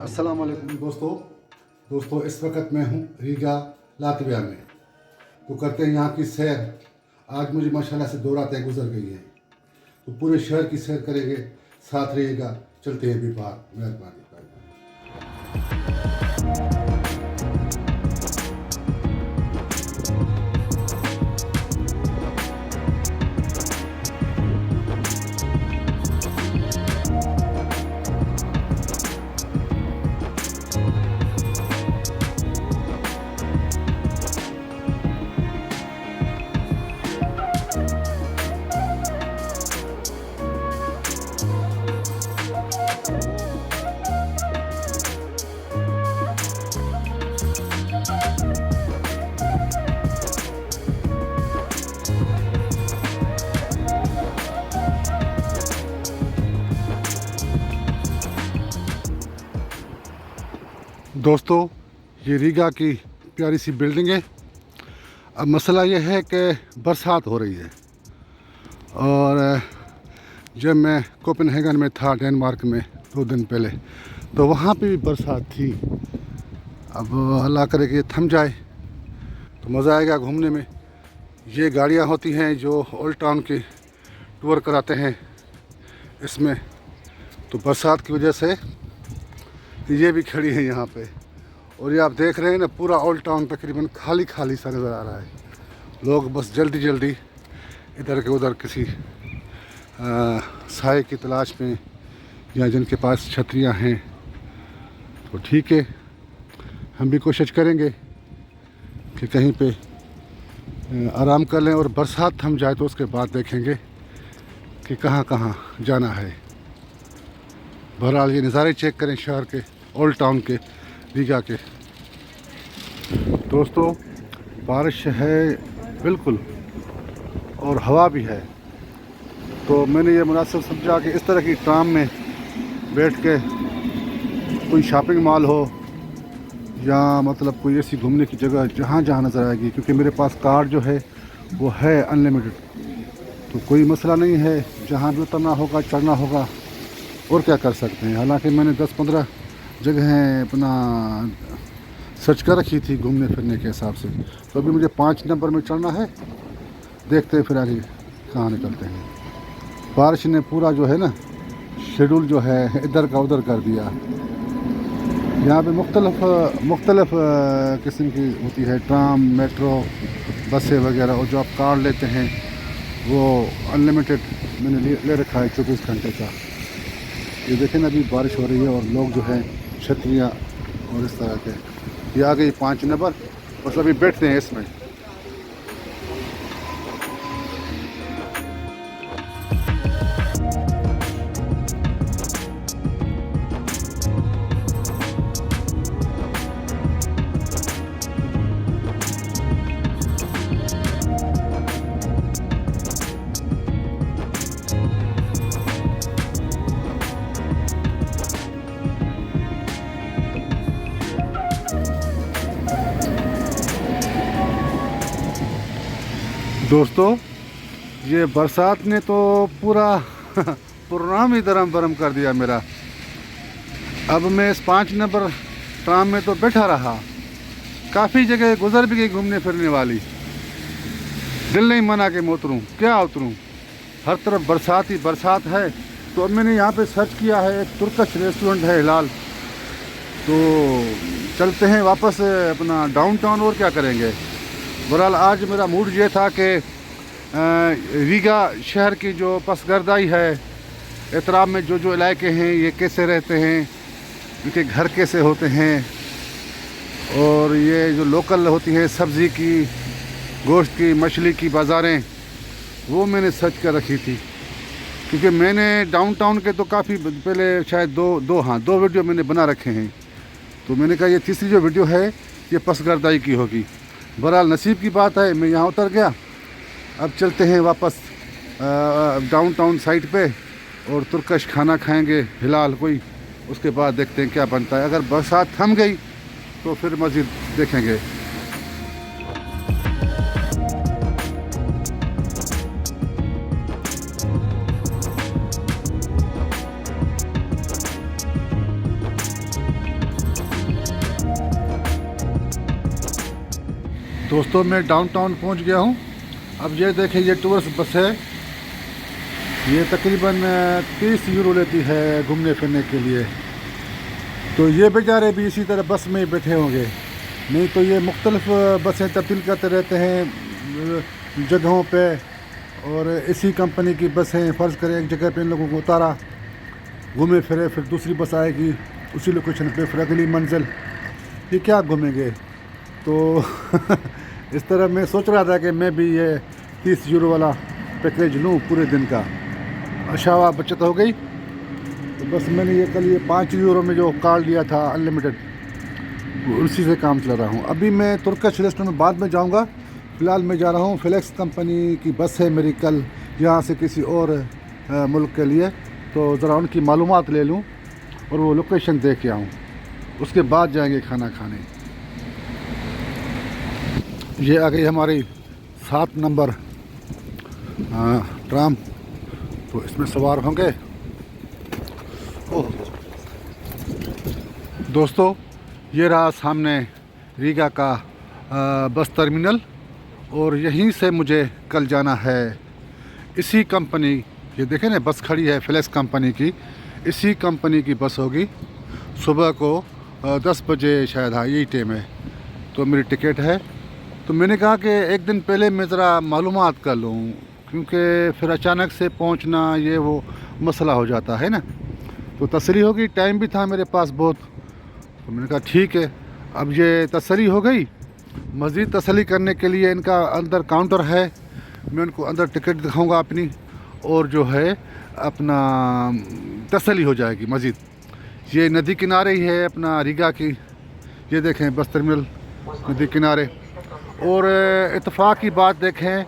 अस्सलाम वालेकुम दोस्तों इस वक्त मैं हूँ रीगा लातविया में। तो करते हैं यहाँ की सैर। आज मुझे माशाल्लाह से 2 रातें गुजर गई हैं, तो पूरे शहर की सैर करेंगे, साथ रहिएगा। चलते हैं भी बाहर। मेहरबानी। दोस्तों ये रीगा की प्यारी सी बिल्डिंग है। अब मसला ये है कि बरसात हो रही है, और जब मैं कोपेनहेगन में था डेनमार्क में 2 दिन पहले, तो वहाँ पे भी बरसात थी। अब अल्लाह करे कि ये थम जाए तो मज़ा आएगा घूमने में। ये गाड़ियाँ होती हैं जो ओल्ड टाउन के टूर कराते हैं इसमें, तो बरसात की वजह से ये भी खड़ी है यहाँ पे। और ये आप देख रहे हैं ना, पूरा ओल्ड टाउन तकरीबन खाली खाली सा नज़र आ रहा है। लोग बस जल्दी जल्दी इधर के उधर किसी साए की तलाश में, या जिनके पास छतरियाँ हैं। तो ठीक है, हम भी कोशिश करेंगे कि कहीं पे आराम कर लें, और बरसात थम जाए तो उसके बाद देखेंगे कि कहाँ कहाँ जाना है। बहरहाल ये नज़ारे चेक करें शहर के, ओल्ड टाउन के, रीगा के। दोस्तों बारिश है बिल्कुल, और हवा भी है, तो मैंने ये मुनासिब समझा कि इस तरह की ट्राम में बैठ के कोई शॉपिंग मॉल हो, या मतलब कोई ऐसी घूमने की जगह जहाँ जहाँ नज़र आएगी, क्योंकि मेरे पास कार जो है वो है अनलिमिटेड, तो कोई मसला नहीं है। जहाँ भी उतरना होगा, चढ़ना होगा, और क्या कर सकते हैं। हालांकि मैंने 10-15 जगहें अपना सर्च कर रखी थी घूमने फिरने के हिसाब से, तो अभी मुझे 5 नंबर में चढ़ना है। देखते हैं फिर आगे कहाँ निकलते हैं। बारिश ने पूरा जो है ना शेड्यूल जो है इधर का उधर कर दिया। यहाँ पे मुख्तलिफ किस्म की होती है ट्राम, मेट्रो, बसें वगैरह, और जो आप कार लेते हैं वो अनलिमिटेड मैंने ले रखा है 24 घंटे का। ये देखें ना, अभी बारिश हो रही है और लोग जो है छतरियाँ और इस तरह के। ये आ गई 5 नंबर, बस अभी बैठते हैं इसमें। दोस्तों ये बरसात ने तो पूरा प्रोग्राम ही दरम बरम कर दिया मेरा। अब मैं इस 5 नंबर ट्राम में तो बैठा रहा, काफ़ी जगह गुजर भी गई घूमने फिरने वाली। दिल नहीं मना के मैं उतरूँ, क्या उतरूँ, हर तरफ बरसात ही बरसात है। तो अब मैंने यहाँ पे सर्च किया है, एक तुर्कश रेस्टोरेंट है हिलाल, तो चलते हैं वापस अपना डाउनटाउन, और क्या करेंगे। बहरहाल आज मेरा मूड ये था कि रीगा शहर की जो पसगर्दाई है, एतराब में जो जो इलाके हैं ये कैसे रहते हैं, इनके घर कैसे होते हैं, और ये जो लोकल होती है सब्ज़ी की, गोश्त की, मछली की बाज़ारें, वो मैंने सर्च कर रखी थी। क्योंकि मैंने डाउनटाउन के तो काफ़ी पहले शायद दो वीडियो मैंने बना रखे हैं, तो मैंने कहा ये तीसरी जो वीडियो है ये पसगर्दाई की होगी। बहरहाल नसीब की बात है, मैं यहाँ उतर गया। अब चलते हैं वापस डाउनटाउन साइड पे, और तुर्कश खाना खाएंगे हिलाल कोई, उसके बाद देखते हैं क्या बनता है। अगर बरसात थम गई तो फिर मज़ीद देखेंगे। दोस्तों मैं डाउनटाउन पहुंच गया हूं। अब ये देखें, ये टूरिस्ट बस है। ये तकरीबन 30 यूरो लेती है घूमने फिरने के लिए। तो ये बेचारे भी इसी तरह बस में ही बैठे होंगे, नहीं तो ये मुख्तलिफ बसें तब्दील करते रहते हैं जगहों पे। और इसी कंपनी की बसें, फ़र्ज़ करें एक जगह पे इन लोगों को उतारा, घूमे फिरे, फिर दूसरी बस आएगी उसी लोकेशन पे, फिर अगली मंजिल। ये क्या घूमेंगे? तो इस तरह मैं सोच रहा था कि मैं भी ये 30 यूरो वाला पैकेज लूँ पूरे दिन का। अच्छा बचत हो गई। तो बस मैंने ये कल ये 5 यूरो में जो कार्ड लिया था अनलिमिटेड, उसी से काम चला रहा हूँ। अभी मैं तुर्किश रेस्टोरेंट में बाद में जाऊँगा। फ़िलहाल मैं जा रहा हूँ, फ्लेक्स कंपनी की बस है मेरी कल यहाँ से किसी और मुल्क के लिए। तो ज़रा उनकी मालूमात ले लूँ और वो लोकेशन देख के आऊँ, उसके बाद जाएंगे खाना खाने। ये आ गई हमारी 7 नंबर ट्राम, तो इसमें सवार होंगे। ओह दोस्तों, ये रहा सामने रीगा का बस टर्मिनल, और यहीं से मुझे कल जाना है इसी कंपनी। ये देखें ना, बस खड़ी है फ्लेक्स कंपनी की। इसी कंपनी की बस होगी। सुबह को 10 बजे शायद, हाँ यही टाइम है। तो मेरी टिकट है। तो मैंने कहा कि एक दिन पहले मैं ज़रा मालूमात कर लूँ, क्योंकि फिर अचानक से पहुँचना ये वो मसला हो जाता है ना। तो तसल्ली हो गई, टाइम भी था मेरे पास बहुत। तो मैंने कहा ठीक है। अब ये तसल्ली हो गई। मज़ीद तसल्ली करने के लिए इनका अंदर काउंटर है, मैं उनको अंदर टिकट दिखाऊंगा अपनी, और जो है अपना तसल्ली हो जाएगी मज़ीद। ये नदी किनारे ही है अपना रीगा की। ये देखें बस टर्मिनल नदी किनारे। और इत्तेफाक की बात देखें,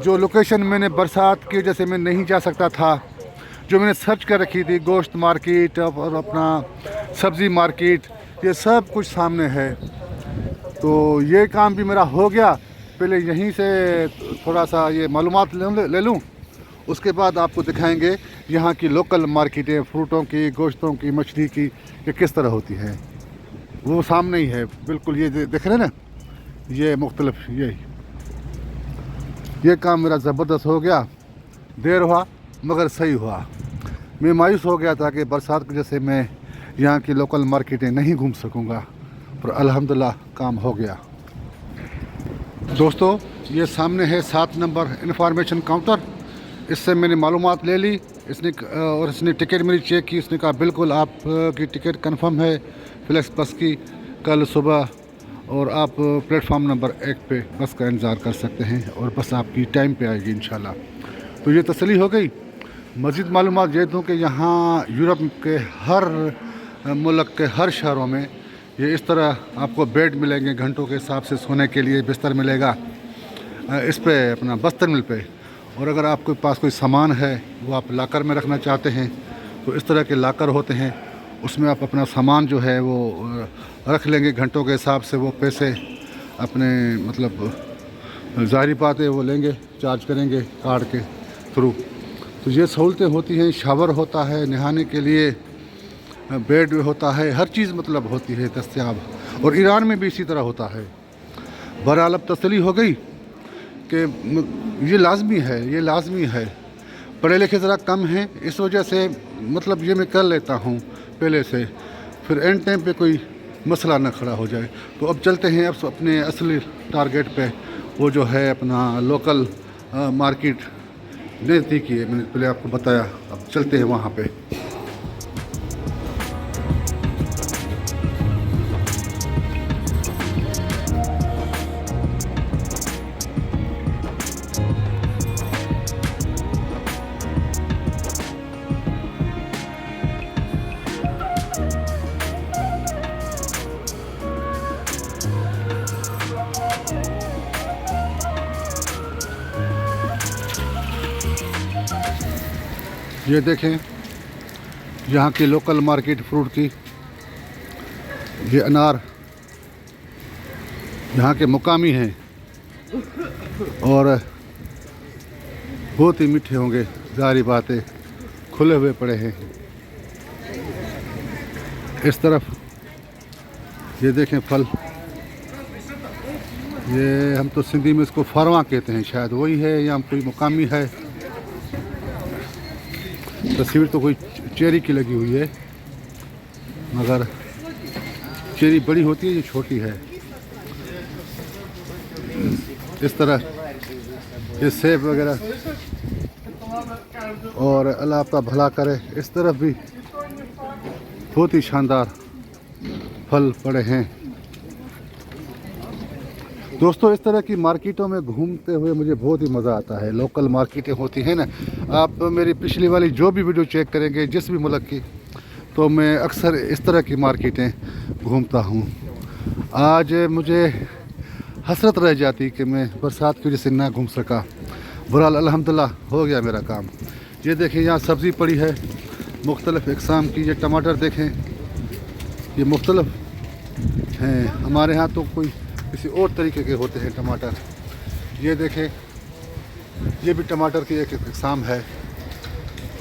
जो लोकेशन मैंने बरसात की वजह से मैं नहीं जा सकता था, जो मैंने सर्च कर रखी थी, गोश्त मार्केट और अपना सब्ज़ी मार्केट, ये सब कुछ सामने है। तो ये काम भी मेरा हो गया। पहले यहीं से थोड़ा सा ये मालूमात ले लूँ, उसके बाद आपको दिखाएंगे यहाँ की लोकल मार्केटें, फ्रूटों की, गोश्तों की, मछली की, ये किस तरह होती है। वो सामने ही है बिल्कुल, ये देख रहे हैं ना, ये मुख्तलिफ। ये काम मेरा ज़बरदस्त हो गया। देर हुआ मगर सही हुआ। मैं मायूस हो गया था कि बरसात की वजह से मैं यहाँ की लोकल मार्केटें नहीं घूम सकूँगा, पर अल्हम्दुलिल्लाह काम हो गया। दोस्तों, ये सामने है 7 नंबर इंफॉर्मेशन काउंटर। इससे मैंने मालूमात ले ली। इसने टिकट मेरी चेक की। इसने कहा बिल्कुल आपकी टिकट कंफर्म है फ्लेक्स बस की कल सुबह, और आप प्लेटफॉर्म नंबर 1 पे बस का इंतज़ार कर सकते हैं, और बस आपकी टाइम पे आएगी इंशाल्लाह। तो ये तसल्ली हो गई। मज़ीद मालूमात ये दूँ कि यहाँ यूरोप के हर मुल्क के हर शहरों में ये इस तरह आपको बेड मिलेंगे, घंटों के हिसाब से सोने के लिए बिस्तर मिलेगा इस पे अपना बस टर्मिनल पे। और अगर आपके पास कोई सामान है वो आप लाकर में रखना चाहते हैं, तो इस तरह के लाकर होते हैं, उसमें आप अपना सामान जो है वो रख लेंगे घंटों के हिसाब से। वो पैसे अपने मतलब ज़ाहिरी बात है वो लेंगे, चार्ज करेंगे कार्ड के थ्रू। तो ये सहूलतें होती हैं। शावर होता है, नहाने के लिए बेड होता है, हर चीज़ मतलब होती है दस्तयाब। और ईरान में भी इसी तरह होता है। बहरहाल अब तसल्ली हो गई कि ये लाजमी है। पढ़े लिखे ज़रा कम हैं, इस वजह से मतलब ये मैं कर लेता हूँ पहले से, फिर एंड टाइम पे कोई मसला ना खड़ा हो जाए। तो अब चलते हैं अब अपने असली टारगेट पे, वो जो है अपना लोकल मार्केट नज़दीकी है। मैंने पहले आपको बताया, अब चलते हैं वहाँ पे। ये देखें यहाँ की लोकल मार्केट फ्रूट की। ये अनार यहाँ के मुकामी हैं और बहुत ही मीठे होंगे, ज़ाहिर बात है, खुले हुए पड़े हैं। इस तरफ ये देखें फल, ये हम तो सिंधी में इसको फरवा कहते हैं, शायद वही है या कोई मुकामी है। तस्वीर तो कोई चेरी की लगी हुई है, मगर चेरी बड़ी होती है, ये छोटी है। इस तरह ये सेब वगैरह, और अल्लाह आपका भला करे। इस तरफ भी बहुत ही शानदार फल पड़े हैं। दोस्तों, इस तरह की मार्केटों में घूमते हुए मुझे बहुत ही मज़ा आता है। लोकल मार्केटें होती हैं ना, आप मेरी पिछली वाली जो भी वीडियो चेक करेंगे जिस भी मुल्क की, तो मैं अक्सर इस तरह की मार्केटें घूमता हूँ। आज मुझे हसरत रह जाती कि मैं बरसात की वजह से ना घूम सका। बहरहाल अल्हम्दुलिल्लाह हो गया मेरा काम। ये देखें, यहाँ सब्ज़ी पड़ी है मुख्तलिफ़ इक़साम की। ये टमाटर देखें, ये मुख्तलिफ़ हैं। हमारे यहाँ तो कोई किसी और तरीके के होते हैं टमाटर। ये देखें, ये भी टमाटर की एक इक़साम है।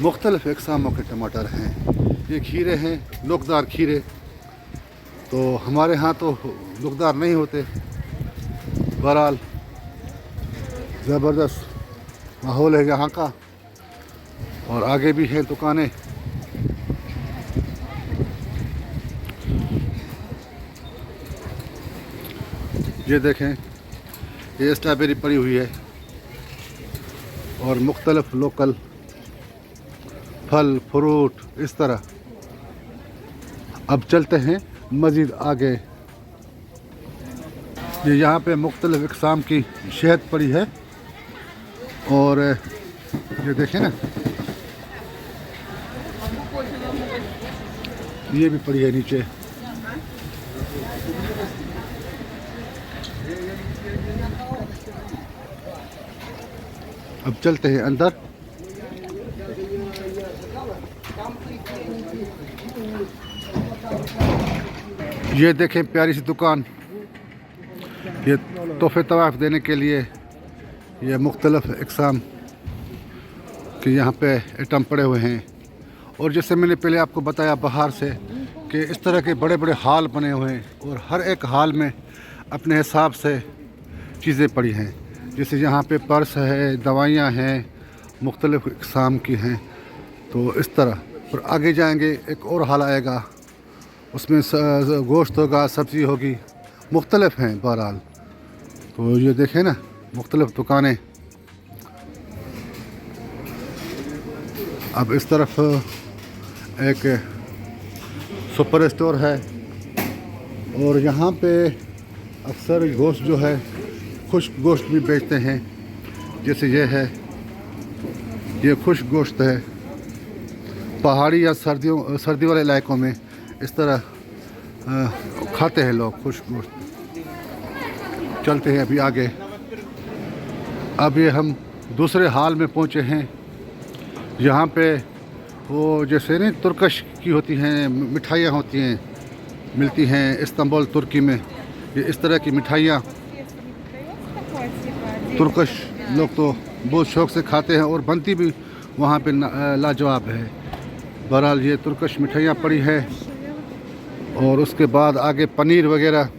मुख्तलिफ़ इक़सामों के टमाटर हैं। ये खीरे हैं, लुकदार खीरे। तो हमारे यहाँ तो लुकदार नहीं होते। बहरहाल ज़बरदस्त माहौल है यहाँ का। और आगे भी हैं दुकानें। ये देखें, ये स्ट्रॉबेरी पड़ी हुई है और मुख्तलिफ लोकल फल फ्रूट इस तरह। अब चलते हैं मज़ीद आगे। ये यहाँ पे मुख्तलिफ इक़साम की शहद पड़ी है। और ये देखें ना, ये भी पड़ी है नीचे। अब चलते हैं अंदर। ये देखें, प्यारी सी दुकान। ये तोहफे तवाफ़ देने के लिए ये मुख्तलिफ़ इक़साम के यहाँ पे आइटम पड़े हुए हैं। और जैसे मैंने पहले आपको बताया बाहर से कि इस तरह के बड़े बड़े हाल बने हुए हैं और हर एक हाल में अपने हिसाब से चीज़ें पड़ी हैं। जैसे यहाँ पे पर्स है, दवाइयाँ हैं, मुख्तलिफ़ इक़साम की हैं। तो इस तरह और आगे जाएंगे एक और हाल आएगा, उसमें गोश्त होगा, सब्ज़ी होगी, मुख्तलिफ़ हैं बहरहाल। तो ये देखें ना, मुख्तलिफ़ दुकानें। अब इस तरफ एक सुपर स्टोर है और यहाँ पे अक्सर गोश्त जो है, खुश्क गोश्त भी बेचते हैं। जैसे ये है, ये खुश्क गोश्त है। पहाड़ी या सर्दी वाले इलाकों में इस तरह खाते हैं लोग खुश्क गोश्त। चलते हैं अभी आगे। अब ये हम दूसरे हाल में पहुँचे हैं। यहाँ पे वो जैसे नहीं तुर्कश की होती हैं, मिठाइयाँ होती हैं, मिलती हैं इस्तांबुल तुर्की में। ये इस तरह की मिठाइयाँ तुर्कश लोग तो बहुत शौक़ से खाते हैं और बनती भी वहाँ पे लाजवाब है। बहरहाल ये तुर्कश मिठाइयाँ पड़ी है। और उसके बाद आगे पनीर वगैरह,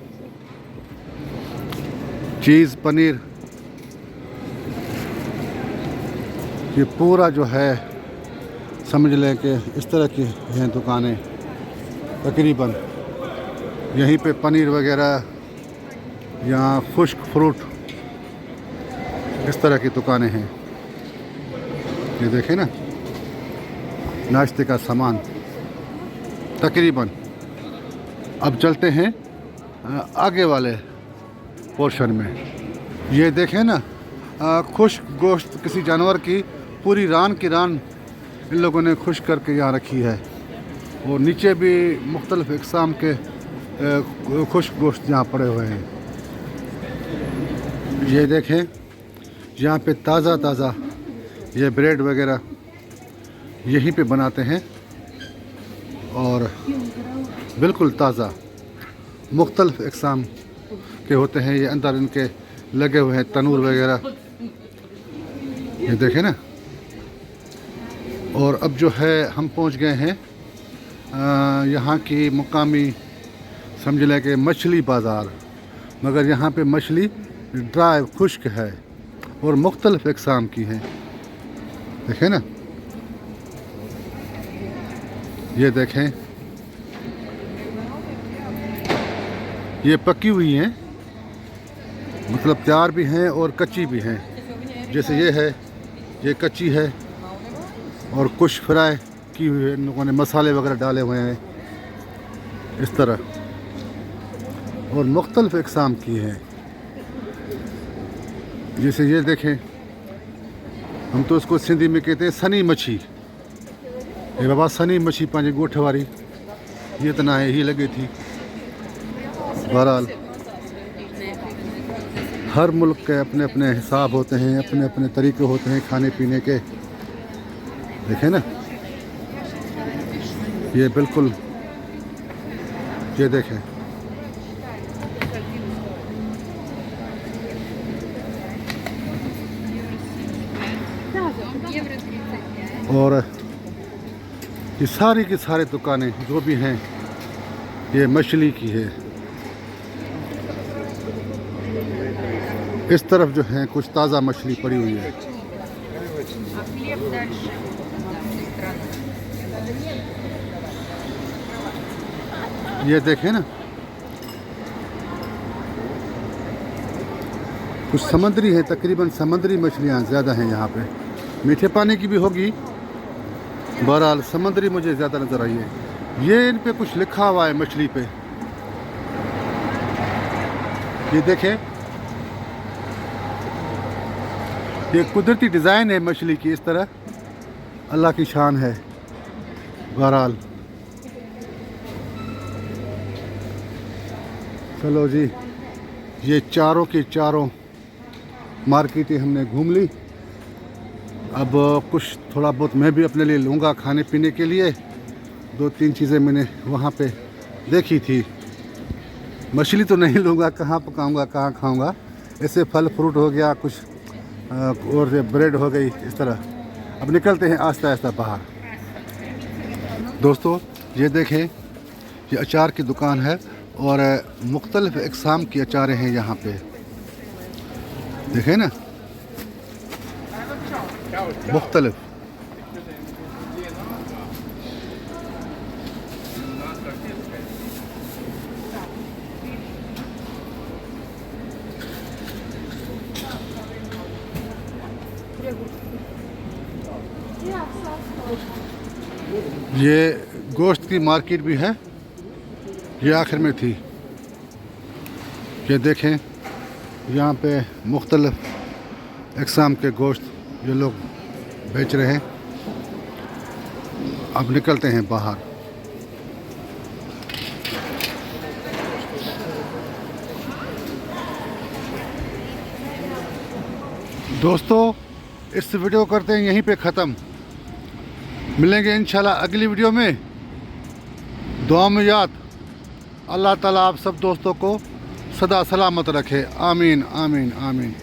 चीज़ पनीर, ये पूरा जो है समझ लें कि इस तरह की हैं दुकानें तकरीबन। यहीं पे पनीर वगैरह, यहाँ खुश्क फ्रूट, इस तरह की दुकानें हैं। ये देखें ना, नाश्ते का सामान तकरीबन। अब चलते हैं आगे वाले पोर्शन में। ये देखें ना, खुश्क गोश्त किसी जानवर की पूरी रान की रान इन लोगों ने खुश करके यहाँ रखी है। और नीचे भी मुख्तलिफ़ इक़साम के खुश्क गोश्त यहाँ पड़े हुए हैं। ये देखें, यहाँ पे ताज़ा ताज़ा ये ब्रेड वगैरह यहीं पे बनाते हैं और बिल्कुल ताज़ा मुख्तलिफ़ इक़साम के होते हैं। ये अंदर इनके लगे हुए हैं तनूर वगैरह, ये देखें ना। और अब जो है हम पहुंच गए हैं यहाँ की मुकामी समझ लें कि मछली बाज़ार। मगर यहाँ पे मछली ड्राई खुश्क है और मुख्तलिफ इकसाम की है। देखें ना, ये देखें, ये पकी हुई हैं, मतलब तैयार भी हैं और कच्ची भी हैं। जैसे ये है, ये कच्ची है और कुछ फ्राई की हुई है, इन लोगों ने मसाले वगैरह डाले हुए हैं इस तरह, और मुख्तलिफ इकसाम की है। जैसे ये देखें, हम तो इसको सिंधी में कहते हैं सनी मच्छी। ये बाबा सनी मच्छी पंहिंजे गोठ वारी, ये इतना है, ही लगी थी। बहरहाल हर मुल्क के अपने अपने हिसाब होते हैं, अपने अपने तरीके होते हैं खाने पीने के। देखें ना, ये बिल्कुल, ये देखें, और ये सारी की सारी दुकानें जो भी हैं ये मछली की है। इस तरफ जो है कुछ ताज़ा मछली पड़ी हुई है। ये देखें ना, कुछ समुद्री है, तकरीबन समुद्री मछलियाँ ज़्यादा हैं यहाँ पे। मीठे पानी की भी होगी, बहरहाल समुद्री मुझे ज़्यादा नज़र आई है। ये इन पे कुछ लिखा हुआ है मछली पे, ये देखें, ये कुदरती डिज़ाइन है मछली की, इस तरह अल्लाह की शान है। बहरहाल चलो जी, ये चारों के चारों मार्केटें हमने घूम ली। अब कुछ थोड़ा बहुत मैं भी अपने लिए लूँगा खाने पीने के लिए। 2-3 चीज़ें मैंने वहाँ पे देखी थी। मछली तो नहीं लूँगा, कहाँ पकाऊँगा, कहाँ खाऊँगा। ऐसे फल फ्रूट हो गया, कुछ और ब्रेड हो गई, इस तरह। अब निकलते हैं आस्ता आस्ता बाहर। दोस्तों ये देखें, ये अचार की दुकान है और मुख्तलिफ इकसाम की अचारें हैं यहाँ पे। देखें ना, मुख्तलिफ। ये गोश्त की मार्केट भी है, ये आखिर में थी। ये देखें, यहाँ पे मुख्तलिफ इकसाम के गोश्त ये लोग बेच रहे हैं। अब निकलते हैं बाहर। दोस्तों इस वीडियो को करते हैं यहीं पे ख़त्म। मिलेंगे इंशाल्लाह अगली वीडियो में। दुआ में याद, अल्लाह ताला आप सब दोस्तों को सदा सलामत रखे। आमीन आमीन आमीन।